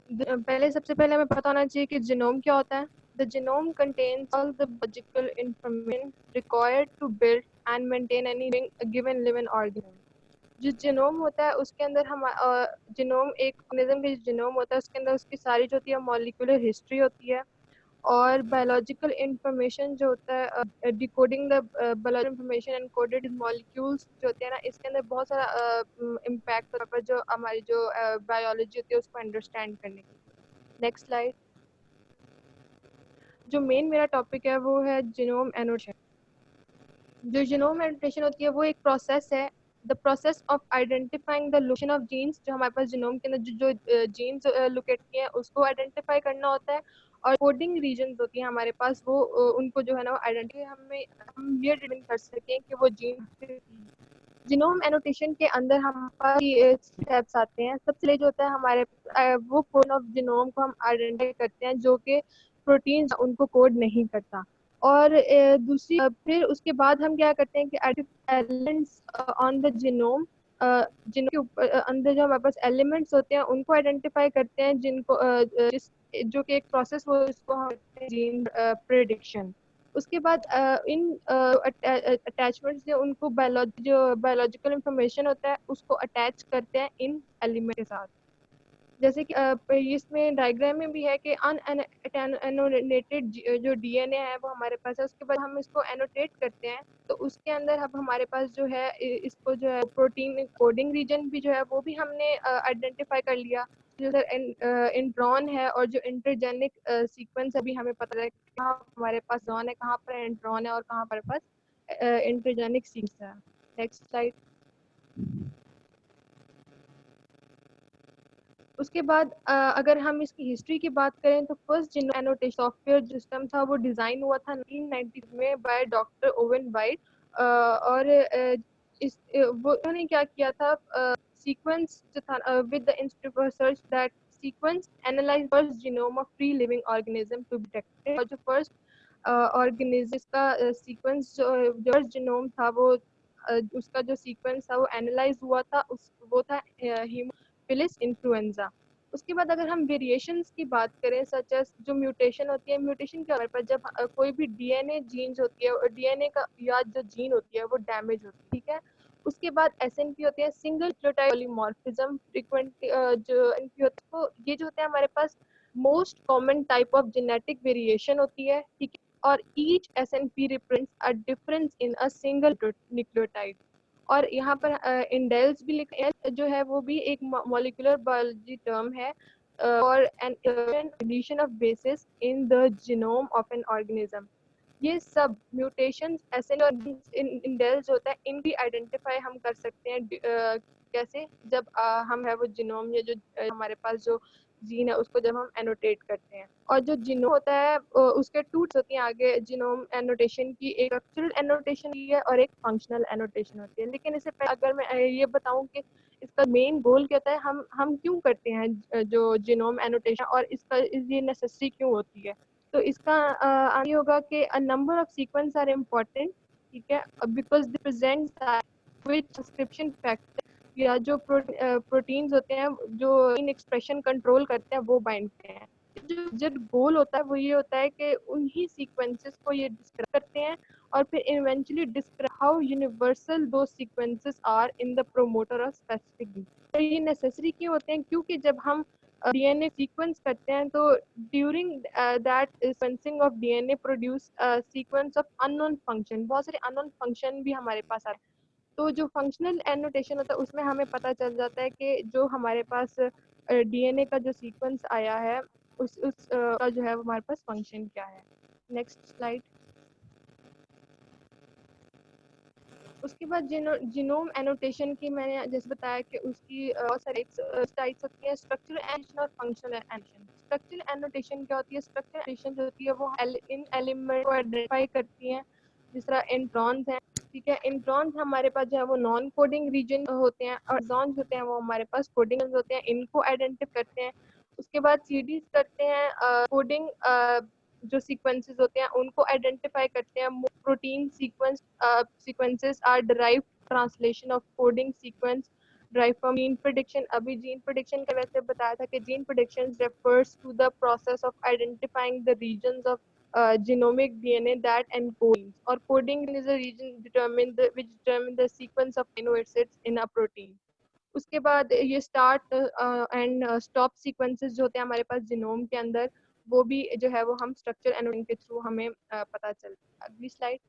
पहले सबसे पहले हमें पता होना चाहिए कि जीनोम क्या होता है। The genome contains all the biological information required to build and maintain any given living organism. जो जीनोम होता है उसके अंदर हम जीनोम एक ऑर्गेनिज्म का जीनोम होता है, उसके अंदर उसकी सारी जो होती है मॉलिक्यूलर हिस्ट्री होती है और बायोलॉजिकल इंफॉर्मेशन जो होता है, decoding the biological information and coded molecules जो होते हैं ना, इसके अंदर बहुत सारा इम्पैक्ट होता है जो हमारी जो बायोलॉजी होती है उसको अंडरस्टैंड करने की। Next slide. जो मेन मेरा टॉपिक है वो है जीनोम एनोटेशन। जो जीनोम एनोटेशन होती है वो एक प्रोसेस है, the process of identifying the location of genes. जो हमारे पास जीनोम के अंदर जो जीन्स लोकेट किए हैं उसको आइडेंटिफाई करना होता है, और कोडिंग रीजन होती है हमारे पास वो उनको जो है ना आइडेंटिफाई हम ये डिटरमाइन कर सकें कि वो जीन। जीनोम एनोटेशन के अंदर हमारे पास स्टेप्स आते हैं। सबसे पहले जो होता है हमारे वो कोड ऑफ जीनोम को हम आइडेंटिफाई करते हैं जो कि प्रोटीन उनको कोड नहीं करता। और दूसरी फिर उसके बाद हम क्या करते हैं कि elements on the genome, genome के ऊपर अंदर जो हमारे पास एलिमेंट्स होते हैं उनको आइडेंटिफाई करते हैं जिनको जिस जो कि एक प्रोसेस वो इसको हम जीन प्रेडिक्शन। उसके बाद इन अटैचमेंट्स जो उनको बायोलॉजिकल इंफॉर्मेशन होता है उसको अटैच करते हैं इन एलिमेंट के साथ। जैसे कि इसमें डायग्राम में भी है कि अनएनोटेटेड जो डीएनए है वो हमारे पास है, उसके बाद हम इसको एनोटेट करते हैं तो उसके अंदर अब हमारे पास जो है इसको जो है प्रोटीन कोडिंग रीजन भी जो है वो भी हमने आइडेंटिफाई कर लिया। जो इंट्रॉन है और जो इंटरजेनिक सीक्वेंस अभी हमें पता है कहाँ हमारे पास जॉन है, कहाँ पर इंट्रॉन है और कहाँ हमारे पास इंटरजेनिक सीक्वेंस है। Next slide. उसके बाद अगर हम इसकी हिस्ट्री की बात करें तो first genome annotation software system था वो डिजाइन हुआ था 1990 में बाय डॉक्टर ओवन वाइट। और वो उन्होंने क्या किया था, सीक्वेंस जो था with the institute of research that sequence analyse first genome of free living organism to be detected. और जो फर्स्ट ऑर्गेनिज्म का सीक्वेंस जो फर्स्ट जीनोम था वो उसका जो सीक्वेंस था वो एनालाइज हुआ था वो था फिलिस इन्फ्लुएंजा। उसके बाद अगर हम वेरिएशंस की बात करें सच एस जो म्यूटेशन होती है, म्यूटेशन क्या होता है जब कोई भी डीएनए जीन्स होती है और डीएनए का या जो जीन होती है वो डैमेज होती है, ठीक है। उसके बाद एसएनपी होती है सिंगल न्यूक्लियोटाइड पॉलीमॉर्फिज्म फ्रीक्वेंट जो एनपी होता है तो ये जो होता है हमारे पास most common type of genetic variation होती है, ठीक है। और each SNP represents a difference in a single nucleotide. और यहाँ पर इंडेल्स भी लिखा जो है वो भी एक मॉलिक्यूलर बायोलॉजी टर्म है और an addition of basis in the genome of an organism. ये सब म्यूटेशंस ऐसे और इंडेल्स होता है इनकी आइडेंटिफाई हम कर सकते हैं कैसे जब हम है वो जीनोम या जो हमारे पास जो जीन है उसको जब हम एनोटेट करते हैं। और जो जीनोम होता है उसके टूल्स होती हैं आगे जीनोम एनोटेशन की, एक स्ट्रक्चरल एनोटेशन की है और एक फंक्शनल एनोटेशन होती है। लेकिन इससे पहले अगर मैं ये बताऊं कि इसका मेन गोल क्या होता है, हम क्यों करते हैं जो जीनोम एनोटेशन और इसका ये नेसेसरी क्यों होती है। तो इसका आगे होगा कि a number of sequence are important, ठीक है, because they present which transcription factor या जो प्रोटीन्स होते हैं जो इन एक्सप्रेशन कंट्रोल करते हैं वो बाइंड करते हैं। जो गोल होता है वो ये होता है कि उन्हीं सीक्वेंसेस को ये डिस्क्राइब करते हैं और फिर eventually describe how universal two sequences are in the promoter of specific. तो ये नेसेसरी क्यों होते हैं, क्योंकि जब हम डीएनए सीक्वेंस करते हैं तो during that sequencing of DNA produce sequence of unknown function, बहुत सारे अननोन फंक्शन भी हमारे पास आते हैं। तो जो फंक्शनल एनोटेशन होता है उसमें हमें पता चल जाता है कि जो हमारे पास डीएनए का जो सीक्वेंस आया है उस का जो है हमारे पास फंक्शन क्या है। Next slide. उसके बाद जीनोम एनोटेशन की मैंने जैसे बताया कि उसकी बहुत सारी टाइप्स होती है, स्ट्रक्चरल एनोटेशन और फंक्शनल एनोटेशन। स्ट्रक्चरल एनोटेशन क्या होती है, स्ट्रक्चरल एनोटेशन जो होती है वो इन एलिमेंट को आइडेंटिफाई करती है, जिस तरह इंट्रॉन्स हैं, ठीक है। इंट्रॉन्स हमारे पास जो है वो नॉन कोडिंग रीजन होते हैं और एक्सॉन्स होते हैं वो हमारे पास कोडिंग होते हैं, इनको आइडेंटिफाई करते हैं। उसके बाद सीडीज करते हैं कोडिंग जो सीक्वेंसेस होते हैं उनको आइडेंटिफाई करते हैं। Protein sequences are derived translation of coding sequence drive from gene prediction. अभी जीन प्रिडिक्शन का वैसे बताया था कि gene prediction refers to the process of identifying the regions of genomic DNA that encodes, or coding is a region which determine the sequence of amino acids in a protein. उसके बाद ये start and stop sequences जो होते हैं हमारे पास genome के अंदर, वो भी जो है वो हम स्ट्रक्चर एनोडिंग के थ्रू हमें पता चलता है। अगली slide.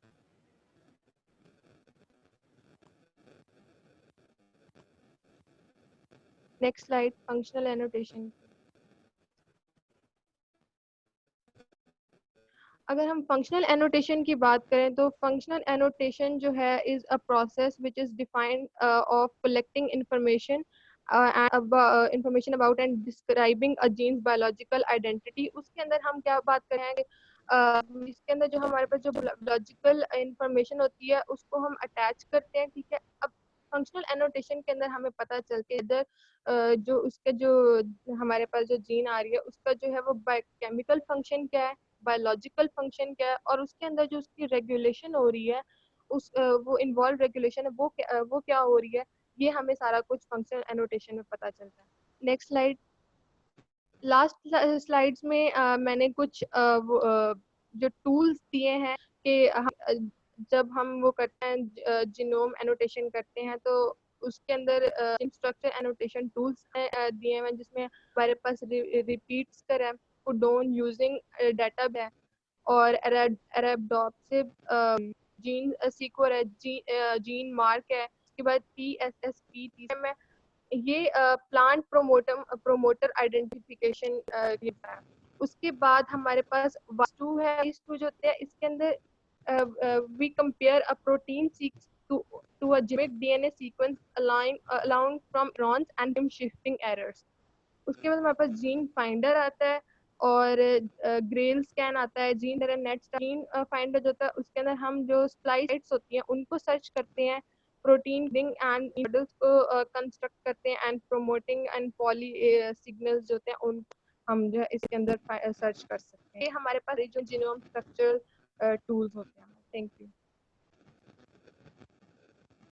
Next slide, functional annotation. अगर हम फंक्शनल एनोटेशन की बात करें तो फंक्शनल एनोटेशन जो है is a process which is defined of collecting information information about and describing a gene's biological identity. उसके अंदर हम क्या बात करेंगे, इसके अंदर जो हमारे पास जो बायोलॉजिकल इंफॉर्मेशन होती है उसको हम अटैच करते हैं, ठीक है। अब फंक्शनल एनोटेशन के अंदर हमें पता चलती है इधर जो उसके जो हमारे पास जो जीन आ रही है उसका जो है वो केमिकल फंक्शन क्या है, बायोलॉजिकल फंक्शन क्या है, और उसके अंदर जो उसकी रेगुलेशन हो रही है वो इन्वॉल्व रेगुलेशन है वो क्या हो रही है, ये हमें सारा कुछ फंक्शनल एनोटेशन में पता चलता है। Next slide. लास्ट स्लाइड्स में मैंने कुछ जो टूल्स दिए हैं कि जब हम वो करते हैं जीनोम एनोटेशन करते हैं तो उसके अंदर स्ट्रक्चर एनोटेशन टूल्स दिए हैं जिसमें हमारे पास रिपीट्स कर है, कुडोन यूजिंग डाटा है, और अरेबडोप्सिस जीन सीक्वर है, जीन मार्क है, उसके बाद PSSP तीसरे में ये प्लांट प्रोमोटर आइडेंटिफिकेशन है। उसके बाद हमारे पास वास्तु है, वास्तु जो होते हैं इसके अंदर we compare a protein to a genomic DNA sequence allowing from neurons and shifting errors। उसके बाद हमारे पास जीन फाइंडर आता है और ग्रेल स्कैन आता है, जीन नेट जीन फाइंडर जो होता है उसके अंदर हम जो स्प्लाइस होती हैं उनको सर्च करते हैं, प्रोटीन रिंग एंड मॉडल्स को कंस्ट्रक्ट करते हैं, and promoting and poly signals जो होते हैं उन हम जो है इसके अंदर सर्च कर सकते हैं। ये हमारे पास जो जीनोम स्ट्रक्चर टूल्स होते हैं। Thank you.